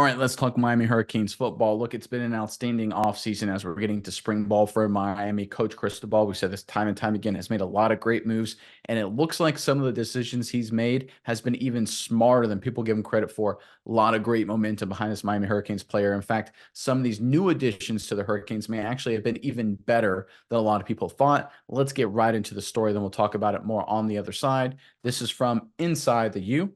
All right, let's talk Miami Hurricanes football. Look, it's been an outstanding offseason as we're getting to spring ball for Miami. Coach Cristobal, we said this time and time again, has made a lot of great moves, and it looks like some of the decisions he's made has been even smarter than people give him credit for. A lot of great momentum behind this Miami Hurricanes player. In fact, some of these new additions to the Hurricanes may actually have been even better than a lot of people thought. Let's get right into the story, then we'll talk about it more on the other side. This is from Inside the U.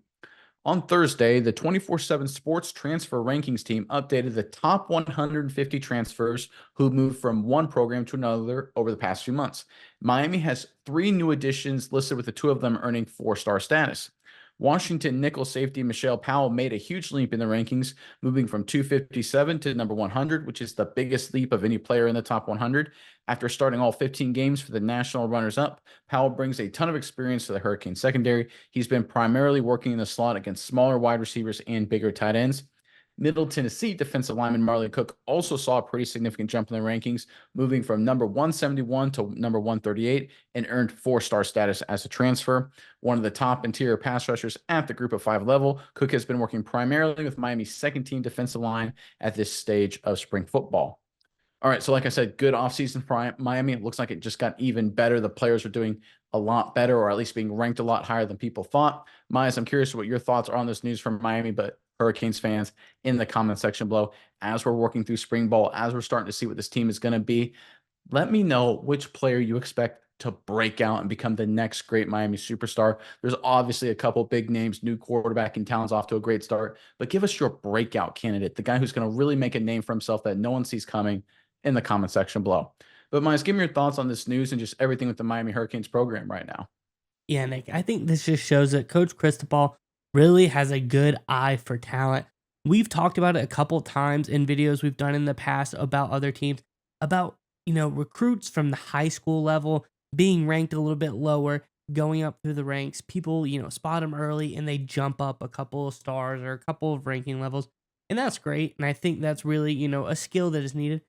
On Thursday, the 24/7 Sports Transfer Rankings team updated the top 150 transfers who moved from one program to another over the past few months. Miami has three new additions listed, with the two of them earning four-star status. Washington nickel safety Michelle Powell made a huge leap in the rankings, moving from 257 to number 100, which is the biggest leap of any player in the top 100. After starting all 15 games for the national runners-up, Powell brings a ton of experience to the Hurricane secondary. He's been primarily working in the slot against smaller wide receivers and bigger tight ends. Middle Tennessee defensive lineman Marley Cook also saw a pretty significant jump in the rankings, moving from number 171 to number 138, and earned four-star status as a transfer. One of the top interior pass rushers at the group of five level, Cook has been working primarily with Miami's second-team defensive line at this stage of spring football. All right, so like I said, good offseason for Miami. It looks like it just got even better. The players are doing a lot better, or at least being ranked a lot higher than people thought. Myers, I'm curious what your thoughts are on this news from Miami, but Hurricanes fans in the comment section below. As we're working through spring ball, as we're starting to see what this team is going to be, let me know which player you expect to break out and become the next great Miami superstar. There's obviously a couple big names, new quarterback in town's off to a great start, but give us your breakout candidate, the guy who's going to really make a name for himself that no one sees coming, in the comment section below. But Myers, give me your thoughts on this news and just everything with the Miami Hurricanes program right now. Yeah, Nick, I think this just shows that Coach Cristobal really has a good eye for talent. We've talked about it a couple times in videos we've done in the past about other teams, about, recruits from the high school level being ranked a little bit lower, going up through the ranks. People, spot them early and they jump up a couple of stars or a couple of ranking levels. And that's great. And I think that's really, a skill that is needed.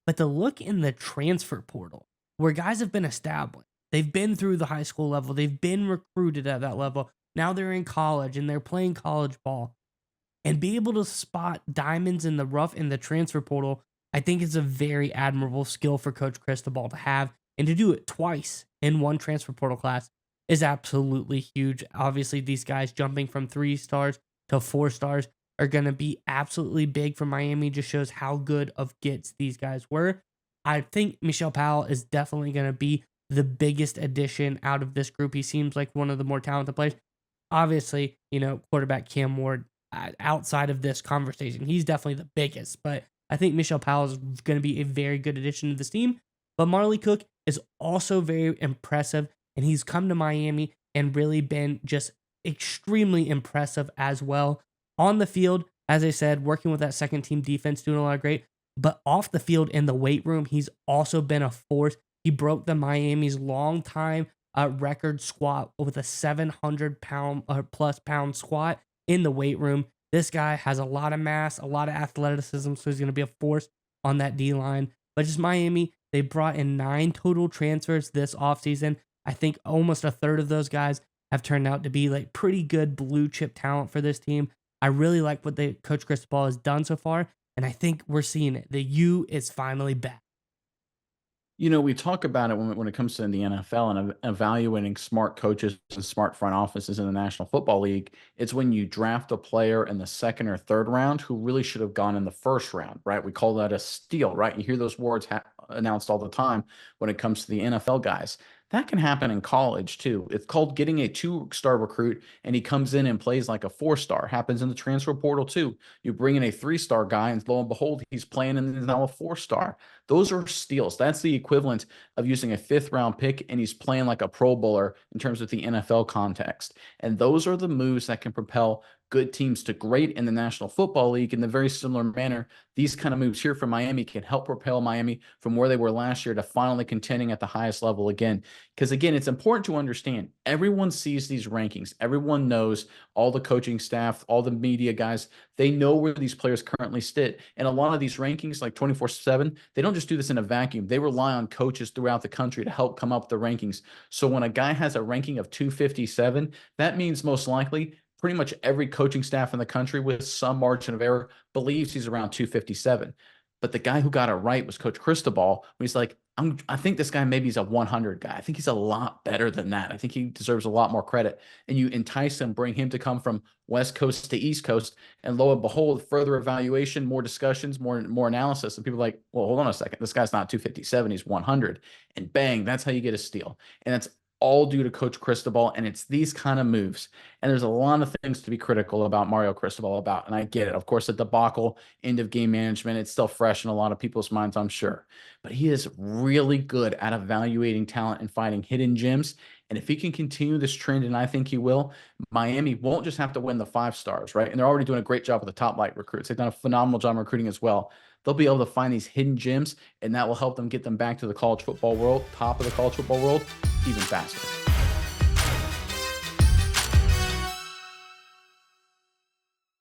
But to look in the transfer portal where guys have been established, they've been through the high school level. They've been recruited at that level. Now they're in college and they're playing college ball. And be able to spot diamonds in the rough in the transfer portal, I think is a very admirable skill for Coach Cristobal to have. And to do it twice in one transfer portal class is absolutely huge. Obviously, these guys jumping from 3 stars to 4 stars are going to be absolutely big for Miami. Just shows how good of gets these guys were. I think Michelle Powell is definitely going to be the biggest addition out of this group. He seems like one of the more talented players. Obviously, quarterback Cam Ward, outside of this conversation, he's definitely the biggest. But I think Michelle Powell is going to be a very good addition to this team. But Marley Cook is also very impressive, and he's come to Miami and really been just extremely impressive as well. On the field, as I said, working with that second team defense, doing a lot of great. But off the field in the weight room, he's also been a force. He broke the Miami's long time record squat with a 700-pound or plus pound squat in the weight room. This guy has a lot of mass, a lot of athleticism, so he's going to be a force on that D line. But just Miami, they brought in 9 total transfers this offseason. I think almost a third of those guys have turned out to be like pretty good blue chip talent for this team. I really like what Coach Cristobal has done so far, and I think we're seeing it. The U is finally back. We talk about it when it comes to the NFL and evaluating smart coaches and smart front offices in the National Football League. It's when you draft a player in the second or third round who really should have gone in the first round, right? We call that a steal, right? You hear those words announced all the time when it comes to the NFL guys. That can happen in college too. It's called getting a 2-star recruit and he comes in and plays like a 4-star. Happens in the transfer portal too. You bring in a 3-star guy and lo and behold, he's playing and is now a 4-star. Those are steals. That's the equivalent of using a 5th-round pick and he's playing like a Pro Bowler in terms of the NFL context. And those are the moves that can propel good teams to great in the National Football League. In the very similar manner, these kind of moves here from Miami can help propel Miami from where they were last year to finally contending at the highest level again. Because again, it's important to understand, everyone sees these rankings. Everyone knows, all the coaching staff, all the media guys, they know where these players currently sit. And a lot of these rankings, like 24/7, they don't just do this in a vacuum. They rely on coaches throughout the country to help come up with the rankings. So when a guy has a ranking of 257, that means most likely pretty much every coaching staff in the country with some margin of error believes he's around 257. But the guy who got it right was Coach Cristobal. He's like, I think this guy maybe he's a 100 guy. I think he's a lot better than that. I think he deserves a lot more credit. And you entice him, bring him to come from West Coast to East Coast, and lo and behold, further evaluation, more discussions, more analysis. And people are like, well, hold on a second. This guy's not 257, he's 100. And bang, that's how you get a steal. And that's all due to Coach Cristobal. And it's these kind of moves. And there's a lot of things to be critical about Mario Cristobal about. And I get it. Of course, the debacle, end of game management, it's still fresh in a lot of people's minds, I'm sure. But he is really good at evaluating talent and finding hidden gems. And if he can continue this trend, and I think he will, Miami won't just have to win the 5 stars, right? And they're already doing a great job with the top light recruits. They've done a phenomenal job recruiting as well. They'll be able to find these hidden gems, and that will help them get them back to the college football world, top of the college football world, even faster.